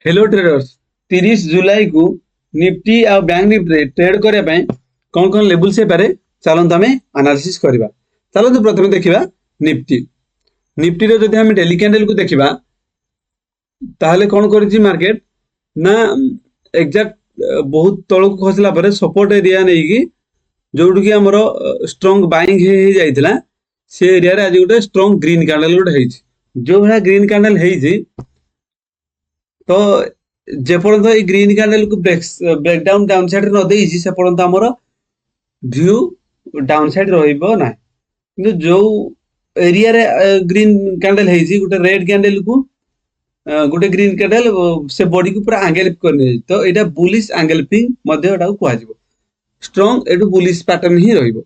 Hello traders 30 जुलाई को Nifty आ Bank Nifty trade करने कौन कौन लेवल से पारे चलते आम एनालिसिस करवा। चलते प्रथम देखा निफ्टी निफ्टी रो जदि हम डेली कैंडल को देखा ताहले कौन कर मार्केट ना एग्जैक्ट बहुत तौक खसला सपोर्ट एरिया नहीं कि जोटू कि आमर स्ट्रंग बाइंग हो जाता से एरिया आज गोटे स्ट्रंग ग्रीन कैंडल गोटे जो भाया ग्रीन कैंडल तो जेपर्यंत ये ग्रीन कैंडल को ब्रेकडाउन डाउन साइड न देइछि से पर्यंत हमर व्यू डाउन साइड रहइबो ना किंतु जो एरिया रे ग्रीन कैंडल हेछि गोटे रेड कैंडल को गोटे ग्रीन कैंडल से बॉडी को पूरा एंगल करने तो एटा बुलिश एंगल्फिंग मध्ये एटा को कहजिवो स्ट्रांग एटु बुलिश पैटर्न ही रहइबो।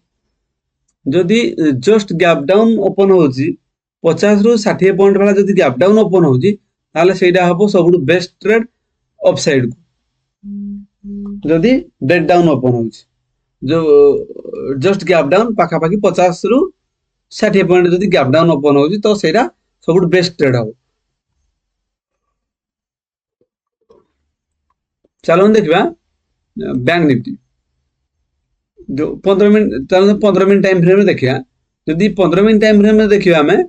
जदि जस्ट गैप डाउन ओपन होछि 50 रु 60 पॉइंट वाला जदि गैप डाउन ओपन होछि ताले सेटा हबो सबुठु बेस्ट ट्रेड अपसाइड को। जदि ब्रेक डाउन ओपन होछि जो जस्ट गैप डाउन पाखा पाखी 50 रु 60 पॉइंट जदि गैप डाउन ओपन होछि तो सेटा सबुठु बेस्ट ट्रेड हबो। चलो देखिबा बैंक निफ्टी जो 15 मिनट चलो 15 मिनट टाइम फ्रेम में देखिया। जदि 15 मिनट टाइम फ्रेम में देखिबा हमें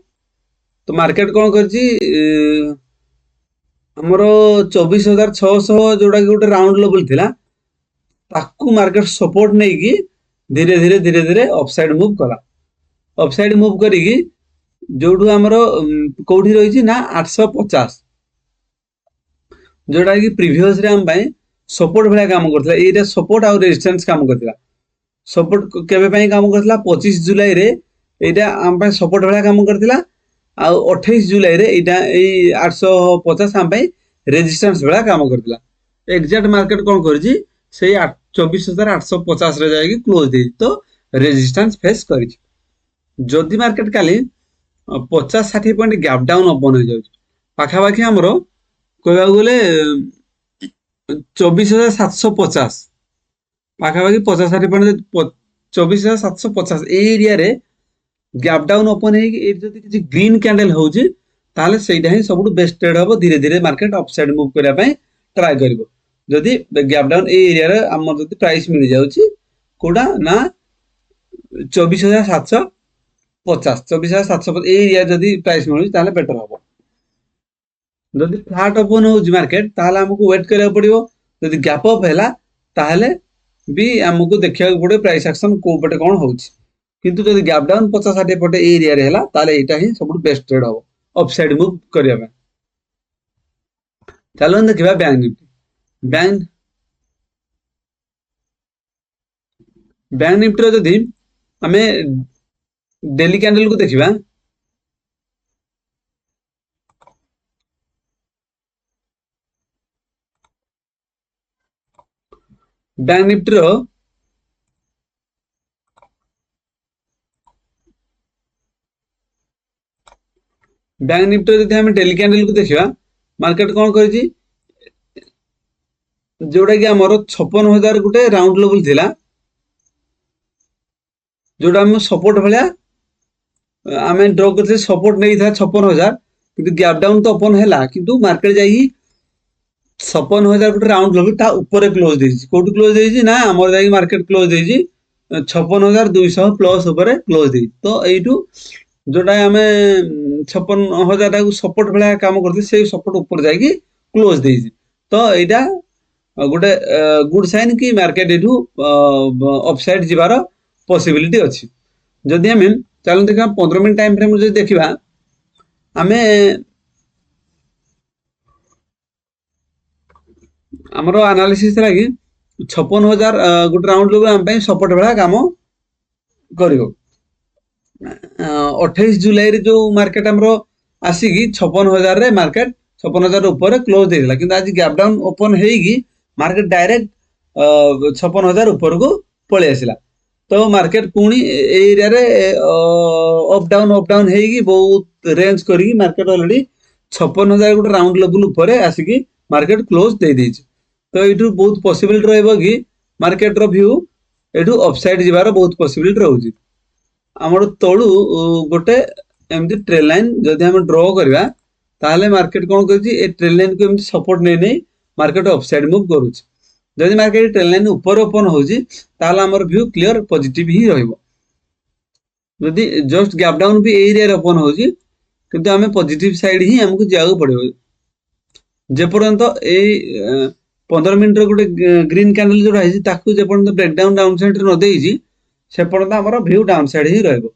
तो मार्केट कौन करछि हमर 24,600 जोड़ा कि गोटे राउंड लेवल थिला ताकू मार्केट सपोर्ट नहीं कि धीरे धीरे धीरे धीरे अपसाइड मूव कला। अपसाइड मूव करी जोडू हमर कोठी रही ना 850 जोड़ा कि प्रीवियस रे हम भाई सपोर्ट भलिया काम करथला एटा सपोर्ट और रेजिस्टेंस काम करथला। सपोर्ट केबे पई काम करथला 25 जुलाई रे एटा हम भाई सपोर्ट भलिया काम करथला आ 28 जुलाई रे एटा ए 850 हम भाई रेजिस्टेंस भलिया काम करथला। एग्जैक्ट मार्केट कौन करछि से 24,850 रे जाएगी क्लोज दे तो रेजिस्टेंस फेस करी। जदि मार्केट काली 50-60 पॉइंट गैप डाउन ओपन हो जाउछ पाखा पाखी हमरो कहबा गले 24,750 पाखा पाखी 50-60 पॉइंट 24,750 ए एरिया रे गैप डाउन ओपन है कि जदि किछि ग्रीन कैंडल होउछि ताले सेटा ही सबुठु बेस्ट ट्रेड हबो। धीरे धीरे मार्केट अपसाइड मूव करिया पई ट्राई करबो। जदि गैप डाउन ए एरिया रे हमर जदि प्राइस मिल जाउछि कोडा ना 24,750 24,750 ए एरिया जदि प्राइस मिलुछि ताले बेटर हबो। जदि फ्लैट ओपन होउछि मार्केट ताले हमकु वेट करिया पड़िबो। जदि गैप अप हैला ताले भी हमकु देखिया पड़े प्राइस एक्शन को पटे कोन होउछि किंतु जदि गैप डाउन 50-60 पटे ए एरिया रे हैला ताले एटा ही सबुठु बेस्ट ट्रेड हबो अपसाइड मूव करिया में। चलो देखिबा बैंक निफ्टी बैंक निफ्टी जदि हमें डेली कैंडल को देखिबा बैंक निफ्टी रो बैंक निफ्टी जदि हमें डेली कैंडल को देखिबा मार्केट कौन करछि जोड़ा कि हमर 56,000 गुटे राउंड लेवल थिला जोड़ा हम सपोर्ट भलिया आमे ड्रॉ करथे सपोर्ट नहीं था 56,000 किंतु गैप डाउन तो ओपन हैला किंतु मार्केट जाई 56,000 गुटे राउंड लेवल ता ऊपर क्लोज देछि कोठी क्लोज देछि ना हमर जाई मार्केट क्लोज देछि 56,200 प्लस ऊपर क्लोज देछि। तो एइटू जोड़ा हमें 56,000 को सपोर्ट भलिया काम करथे से सपोर्ट ऊपर जाई क्लोज देछि तो एटा गोटे गुड साइन कि मार्केट एठू अपसाइड जिबार पॉसिबिलिटी अछि। जदि हमें चलो देखा 15 मिनट टाइम फ्रेम जो देखिबा हमें हमरो एनालिसिस लागी 56,000 गुटे राउंड लेवल हम पई सपोर्ट भला काम करिवो। 28 जुलाई रे जो मार्केट हमरो आसीगी 56,000 रे मार्केट 56,000 ऊपर क्लोज देला किंतु आज गैप डाउन ओपन हेगी मार्केट डायरेक्ट 56,000 ऊपर को पळे आसिला तो मार्केट पुणी एरिया रे अप डाउन हेगी बहुत रेंज करी मार्केट ऑलरेडी 56,000 गुटे राउंड लेवल ऊपर आसीकी मार्केट क्लोज दे देछि। तो एठू बहुत पॉसिबिलिटी रहइबो कि मार्केट रो व्यू एठू अपसाइड जिबार बहुत पॉसिबिलिटी रहउछि। हमर तळु गोटे एमदी ट्रेल लाइन जदि हम ड्रॉ करबा ताहले मार्केट कोन करूची ए ट्रेंड लाइन को एमती सपोर्ट नै मार्केट अपसाइड मूव करूची जदि मार्केट ट्रेंड लाइन ऊपर ओपन होची ताहले हमर व्यू क्लियर पॉजिटिव ही रहइबो जदि जस्ट गैप डाउन भी एरिया रे ओपन होची किंतु हमें पॉजिटिव साइड ही हमको जागो पड़िबो जे पर्यंत ए 15 मिनिट रो गुटे ग्रीन कैंडल जो रही ताकू जे पर्यंत ब्रेकडाउन डाउन साइड रे न देइजी से पर्यंत हमर व्यू डाउन साइड ही रहइबो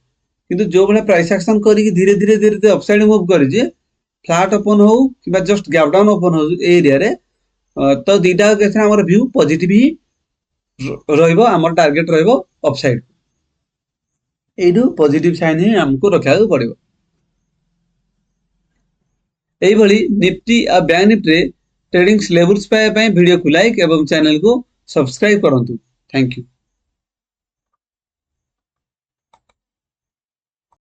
किंतु जो बले प्राइस एक्शन करी धीरे धीरे अपसाइड मूव करी जे फ्लैट ओपन हो कि जस्ट गैप डाउन ओपन हो एरिया रे तो दीटा केस हमर व्यू पॉजिटिव ही रहइबो हमर टारगेट रहइबो अपसाइड एडू पॉजिटिव साइन ही हमको रखा पड़िबो एई भली निफ्टी आ बैंक निफ्टी ट्रेडिंग लेवल्स पाए वीडियो को लाइक एवं चैनल को सब्सक्राइब करंतु थैंक यू।